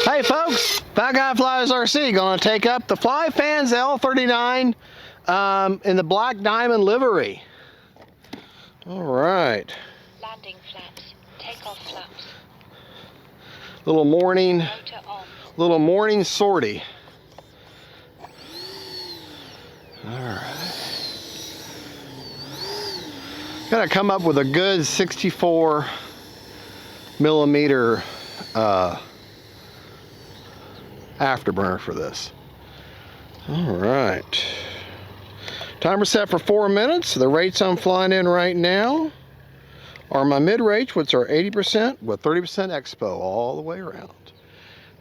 Hey folks, That Guy Flies RC gonna take up the FlyFans L-39 in the black diamond livery. All right. Landing flaps, takeoff flaps. Little morning sortie. All right. Gotta come up with a good 64 millimeter afterburner for this. All right. Timer set for 4 minutes. The rates I'm flying in right now are my mid rates, which are 80% with 30% expo all the way around.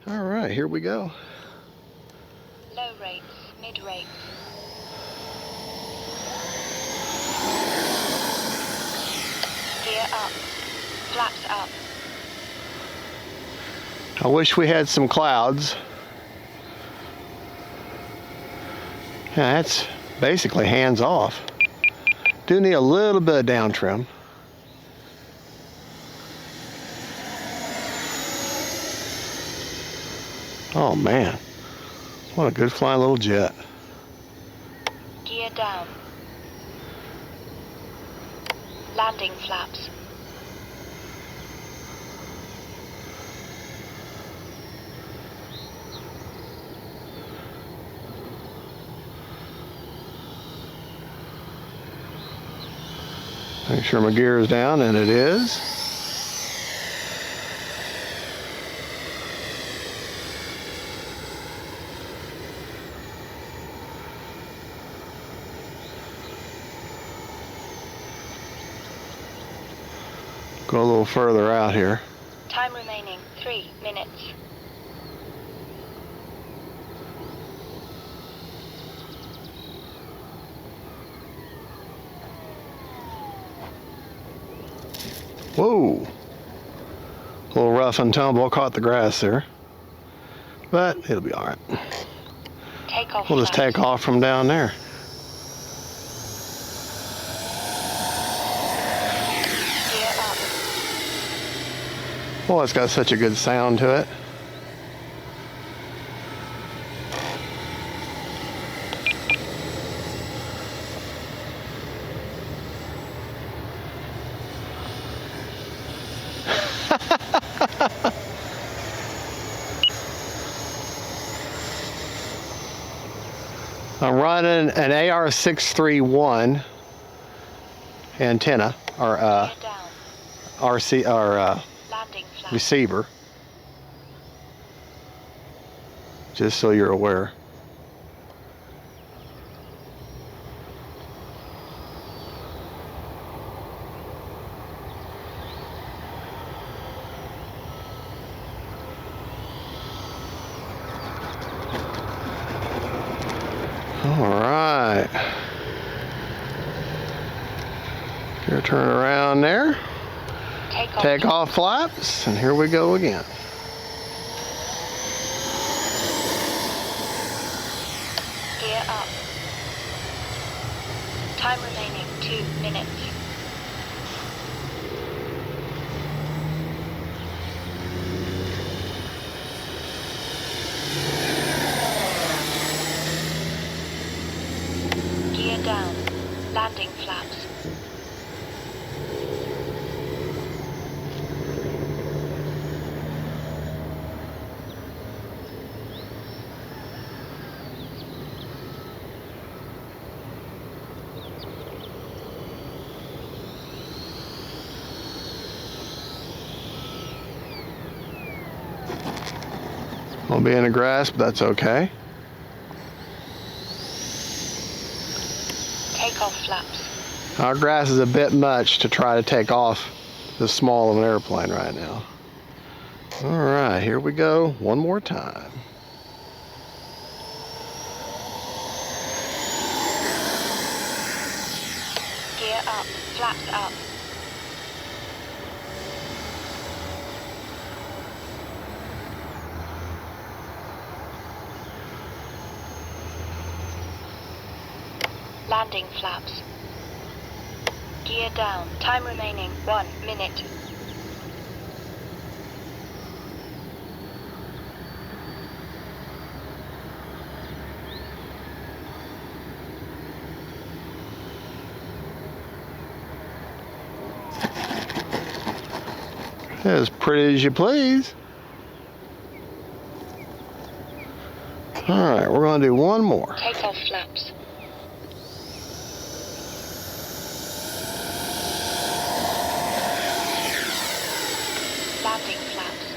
All right, here we go. Low rates, mid rates. Gear up, flaps up. I wish we had some clouds. Yeah, that's basically hands off. Do need a little bit of down trim. Oh man, what a good flying little jet. Gear down. Landing flaps. Make sure my gear is down, and it is. Go a little further out here. Time remaining 3 minutes. Whoa! A little rough and tumble, caught the grass there. But it'll be all right. Takeoff. We'll just take off from down there. Gear up. Well, it's got such a good sound to it. I'm running an AR631 antenna, or RC, or receiver, just so you're aware. All right, here, turn around there, take off flaps, and here we go again. Gear up. Time remaining 2 minutes. Gear down. Landing flaps. I'll be in the grass, but that's okay. Takeoff flaps. Our grass is a bit much to try to take off this small of an airplane right now. All right, here we go one more time. Gear up, flaps up. Landing flaps. Gear down. Time remaining 1 minute. Pretty as you please. All right, we're going to do one more. Take off flaps. Landing flaps.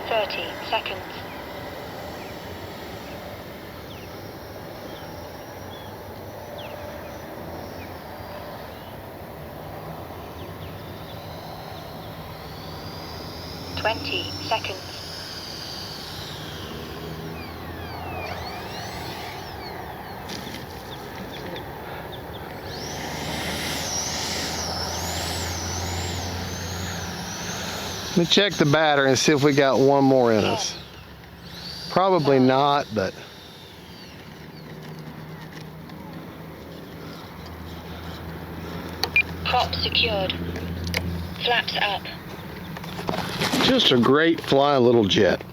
Seconds. Seconds. Let me check the battery and see if we got one more in us. Probably not, but prop secured. Flaps up. Just a great flying little jet.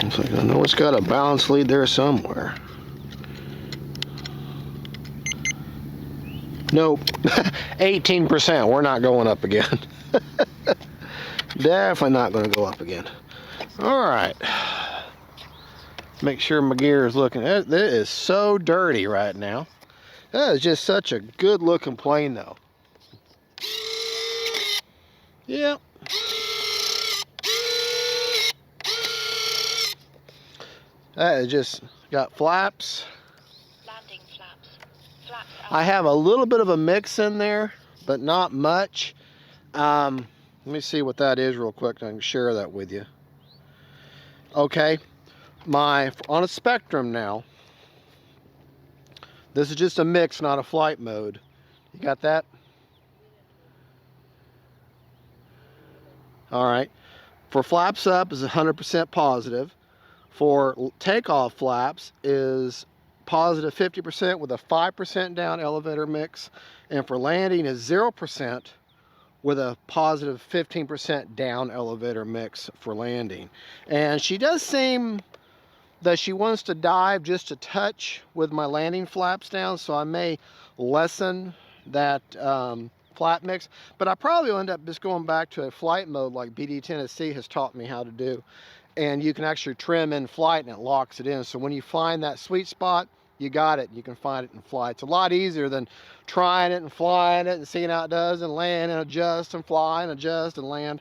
Looks like I know it's got a balance lead there somewhere. Nope. 18%. We're not going up again. Definitely not going to go up again. All right. Make sure my gear is looking. That is so dirty right now. That is just such a good looking plane though. Yep. That is just got flaps. Landing flaps. Flaps up. I have a little bit of a mix in there, but not much. Let me see what that is real quick. I can share that with you. Okay, on a Spectrum now. This is just a mix, not a flight mode. You got that? All right. For flaps up is 100% positive. For takeoff flaps is positive 50% with a 5% down elevator mix. And for landing is 0% with a positive 15% down elevator mix for landing. And she does seem that she wants to dive just a touch with my landing flaps down, so I may lessen that flap mix, but I probably will end up just going back to a flight mode like BD Tennessee has taught me how to do, and you can actually trim in flight and it locks it in, so when you find that sweet spot, you got it. You can find it and fly. It's a lot easier than trying it and flying it and seeing how it does and land and adjust and fly and adjust and land.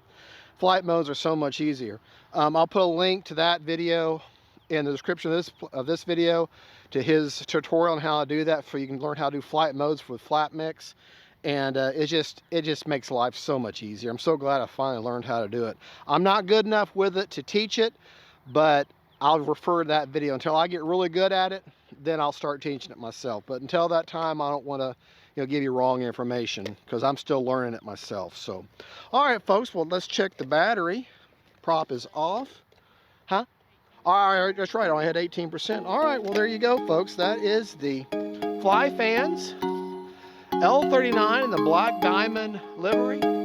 Flight modes are so much easier. I'll put a link to that video in the description of this video to his tutorial on how to do that, so you can learn how to do flight modes with flap mix, and it just makes life so much easier. I'm so glad I finally learned how to do it. I'm not good enough with it to teach it, but I'll refer to that video until I get really good at it. Then I'll start teaching it myself. But until that time, I don't want to give you wrong information because I'm still learning it myself. So, all right, folks. Well, let's check the battery. Prop is off. Huh? All right, that's right. I only had 18%. All right, well, there you go, folks. That is the FlyFans L-39 in the black diamond livery.